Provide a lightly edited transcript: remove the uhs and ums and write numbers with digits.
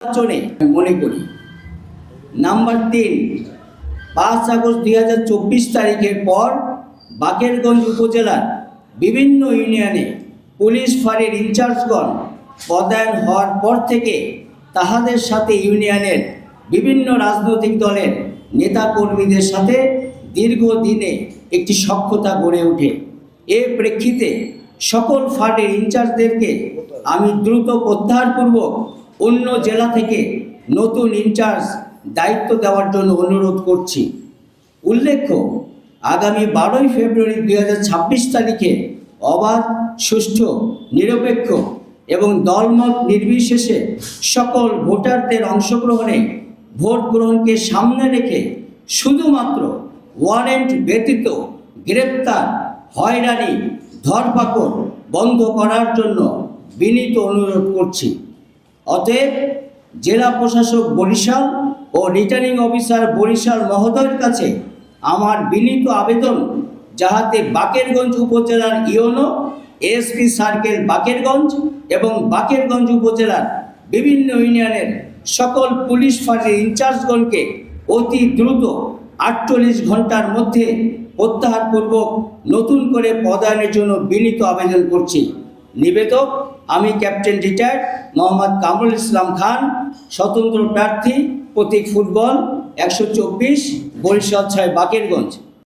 নির্বাচনে মনে করি। নাম্বার 3, 5 আগস্ট 2024 তারিখের পর বাকেরগঞ্জ উপজেলার বিভিন্ন ইউনিয়নে পুলিশ ফাঁড়ির ইনচার্জগণ পদায়ন হওয়ার পর থেকে তাহাদের সাথে ইউনিয়নের বিভিন্ন রাজনৈতিক দলের নেতাকর্মীদের সাথে দীর্ঘদিনে একটি সখ্যতা গড়ে ওঠে। এর প্রেক্ষিতে সকল ফাঁড়ির ইনচার্জদেরকে আমি দ্রুত প্রত্যাহারপূর্বক অন্য জেলা থেকে নতুন ইনচার্জ দায়িত্ব দেওয়ার জন্য অনুরোধ করছি। উল্লেখ্য, আগামী 12 ফেব্রুয়ারি 2026 তারিখে অবাধ, সুষ্ঠু, নিরপেক্ষ এবং দলমত নির্বিশেষে সকল ভোটারদের অংশগ্রহণে ভোট গ্রহণকে সামনে রেখে শুধুমাত্র ওয়ারেন্ট ব্যতীত গ্রেপ্তার, হয়রানি, ধরপাকড় বন্ধ করার জন্য বিনীত অনুরোধ করছি। অতএব জেলা প্রশাসক বরিশাল ও রিটার্নিং অফিসার বরিশাল মহোদয়ের কাছে আমার বিনীত আবেদন, যাহাতে বাকেরগঞ্জ উপজেলার ইউনো, এসপি সার্কেল বাকেরগঞ্জ এবং বাকেরগঞ্জ উপজেলার বিভিন্ন ইউনিয়নের সকল পুলিশ ফাঁড়ির ইনচার্জগণকে অতি দ্রুত 48 ঘন্টার মধ্যে প্রত্যাহারপূর্বক নতুন করে পদায়নের জন্য বিনীত আবেদন করছি। নিবেদক আমি ক্যাপ্টেন রিটায়ার্ড মোহাম্মদ কামরুল ইসলাম খান, স্বতন্ত্র প্রার্থী, প্রতীক ফুটবল, 124, বরিশাল 6, বাকেরগঞ্জ।